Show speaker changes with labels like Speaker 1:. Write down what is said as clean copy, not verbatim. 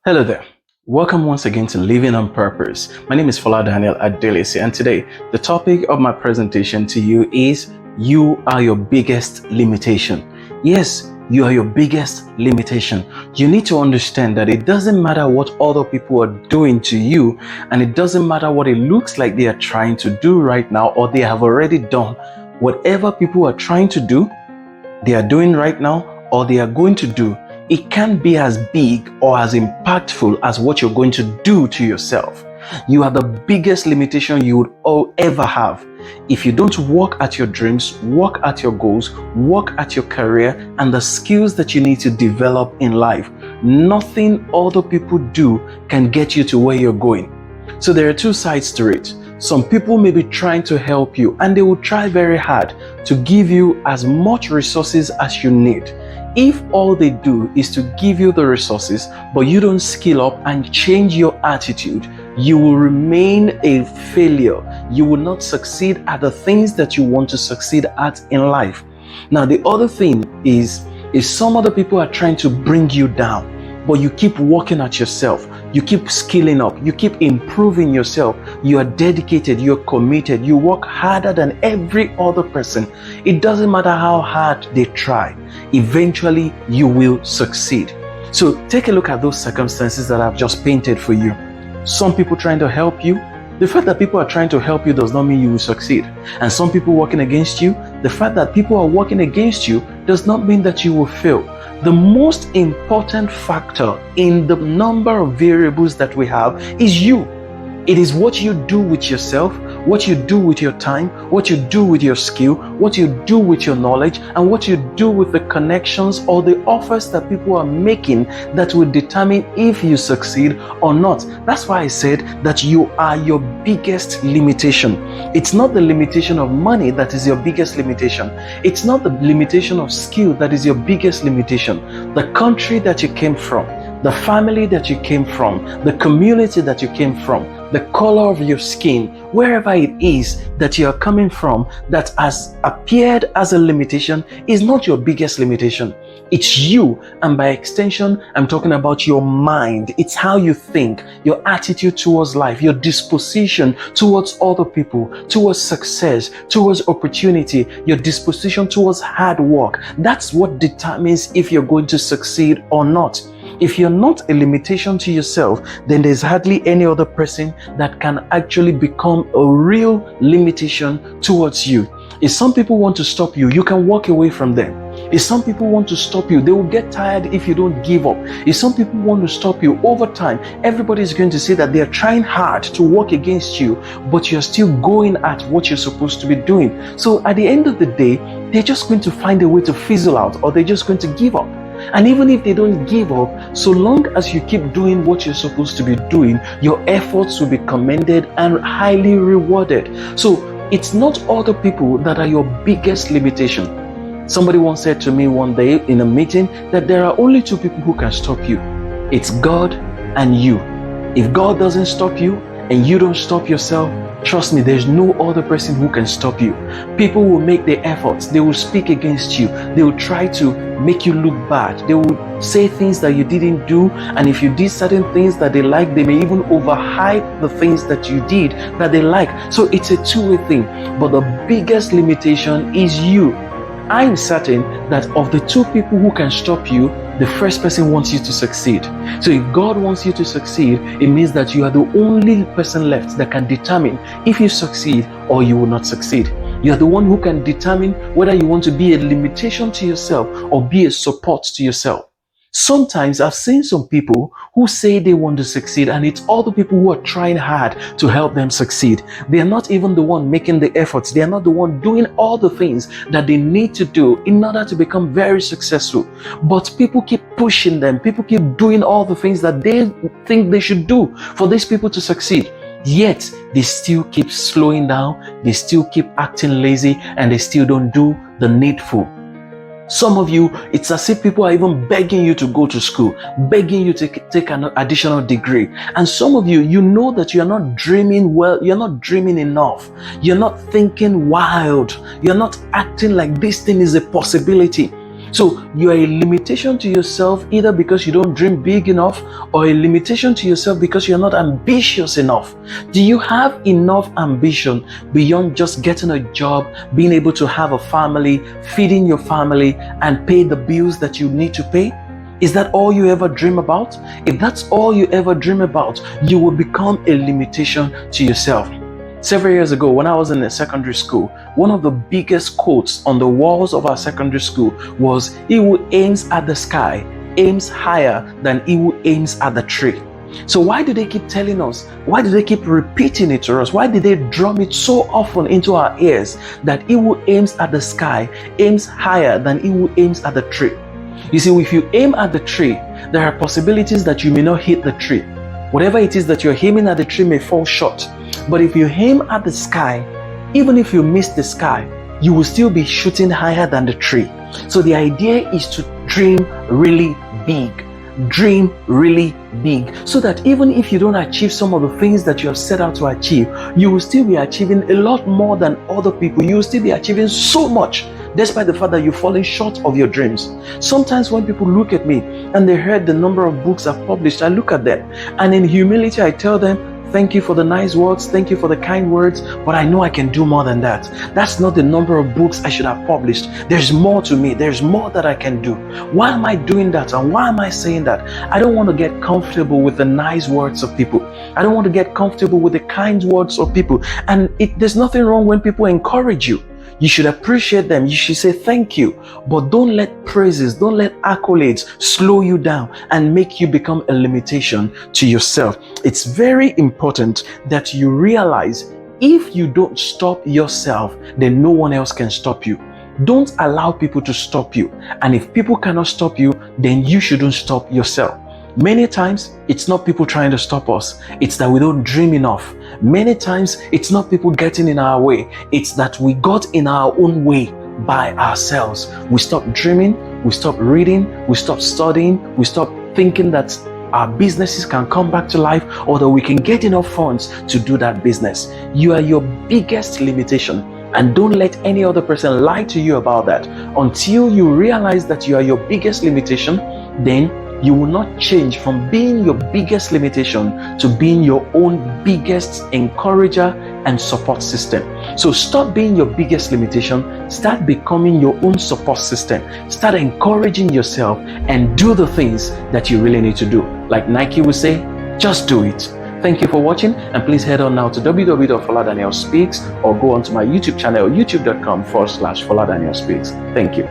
Speaker 1: Hello there. Welcome once again to Living on Purpose. My name is Fola Daniel Adelesi, and today the topic of my presentation to you is you are your biggest limitation. Yes, you are your biggest limitation. You need to understand that it doesn't matter what other people are doing to you, and it doesn't matter what it looks like they are trying to do right now or they have already done. Whatever people are trying to do, they are doing right now, or they are going to do, it can't be as big or as impactful as what you're going to do to yourself. You are the biggest limitation you would ever have. If you don't work at your dreams, work at your goals, work at your career and the skills that you need to develop in life, nothing other people do can get you to where you're going. So there are two sides to it. Some people may be trying to help you and they will try very hard to give you as much resources as you need. If all they do is to give you the resources, but you don't skill up and change your attitude, you will remain a failure. You will not succeed at the things that you want to succeed at in life. Now, the other thing is some other people are trying to bring you down, but you keep working at yourself. You keep skilling up. You keep improving yourself. You are dedicated. You're committed. You work harder than every other person. It doesn't matter how hard they try. Eventually, you will succeed. So take a look at those circumstances that I've just painted for you. Some people trying to help you. The fact that people are trying to help you does not mean you will succeed. And some people working against you, the fact that people are working against you does not mean that you will fail. The most important factor in the number of variables that we have is you. It is what you do with yourself, what you do with your time, what you do with your skill, what you do with your knowledge, and what you do with the connections or the offers that people are making that will determine if you succeed or not. That's why I said that you are your biggest limitation. It's not the limitation of money that is your biggest limitation. It's not the limitation of skill that is your biggest limitation. The country that you came from, the family that you came from, the community that you came from, the color of your skin, wherever it is that you are coming from that has appeared as a limitation is not your biggest limitation. It's you, and by extension, I'm talking about your mind. It's how you think, your attitude towards life, your disposition towards other people, towards success, towards opportunity, your disposition towards hard work. That's what determines if you're going to succeed or not. If you're not a limitation to yourself, then there's hardly any other person that can actually become a real limitation towards you. If some people want to stop you, you can walk away from them. If some people want to stop you, they will get tired if you don't give up. If some people want to stop you, over time, everybody is going to say that they are trying hard to work against you, but you're still going at what you're supposed to be doing. So at the end of the day, they're just going to find a way to fizzle out, or they're just going to give up. And even if they don't give up, so long as you keep doing what you're supposed to be doing, your efforts will be commended and highly rewarded. So it's not other people that are your biggest limitation. Somebody once said to me one day in a meeting that there are only two people who can stop you. It's God and you. If God doesn't stop you and you don't stop yourself, trust me, there's no other person who can stop you. People will make their efforts. They will speak against you. They will try to make you look bad. They will say things that you didn't do. And if you did certain things that they like, they may even overhype the things that you did that they like. So it's a two-way thing. But the biggest limitation is you. I'm certain that of the two people who can stop you, the first person wants you to succeed. So if God wants you to succeed, it means that you are the only person left that can determine if you succeed or you will not succeed. You are the one who can determine whether you want to be a limitation to yourself or be a support to yourself. Sometimes I've seen some people who say they want to succeed and it's other people who are trying hard to help them succeed. They are not even the one making the efforts. They are not the one doing all the things that they need to do in order to become very successful. But people keep pushing them. People keep doing all the things that they think they should do for these people to succeed. Yet they still keep slowing down. They still keep acting lazy and they still don't do the needful. Some of you, it's as if people are even begging you to go to school, begging you to take an additional degree. And some of you, you know that you're not dreaming well, you're not dreaming enough, you're not thinking wild, you're not acting like this thing is a possibility. So you are a limitation to yourself either because you don't dream big enough, or a limitation to yourself because you're not ambitious enough. Do you have enough ambition beyond just getting a job, being able to have a family, feeding your family, and pay the bills that you need to pay? Is that all you ever dream about? If that's all you ever dream about, you will become a limitation to yourself. Several years ago, when I was in a secondary school, one of the biggest quotes on the walls of our secondary school was, "He who aims at the sky aims higher than he who aims at the tree." So why do they keep telling us? Why do they keep repeating it to us? Why did they drum it so often into our ears that he who aims at the sky aims higher than he who aims at the tree? You see, if you aim at the tree, there are possibilities that you may not hit the tree. Whatever it is that you're aiming at the tree may fall short. But if you aim at the sky, even if you miss the sky, you will still be shooting higher than the tree. So the idea is to dream really big. Dream really big, so that even if you don't achieve some of the things that you have set out to achieve, you will still be achieving a lot more than other people. You will still be achieving so much, despite the fact that you're falling short of your dreams. Sometimes when people look at me and they heard the number of books I've published, I look at them and in humility I tell them, "Thank you for the nice words, thank you for the kind words, but I know I can do more than that. That's not the number of books I should have published. There's more to me. There's more that I can do." Why am I doing that, and why am I saying that? I don't want to get comfortable with the nice words of people. I don't want to get comfortable with the kind words of people. And there's nothing wrong when people encourage you. You should appreciate them. You should say thank you. But don't let praises, don't let accolades slow you down and make you become a limitation to yourself. It's very important that you realize if you don't stop yourself, then no one else can stop you. Don't allow people to stop you. And if people cannot stop you, then you shouldn't stop yourself. Many times, it's not people trying to stop us. It's that we don't dream enough. Many times, it's not people getting in our way. It's that we got in our own way by ourselves. We stop dreaming, we stop reading, we stop studying, we stop thinking that our businesses can come back to life, or that we can get enough funds to do that business. You are your biggest limitation. And don't let any other person lie to you about that. Until you realize that you are your biggest limitation, then you will not change from being your biggest limitation to being your own biggest encourager and support system. So stop being your biggest limitation, start becoming your own support system. Start encouraging yourself and do the things that you really need to do. Like Nike would say, just do it. Thank you for watching, and please head on now to www.foladanielspeaks or go onto my YouTube channel, youtube.com/Fola Daniel Speaks. Thank you.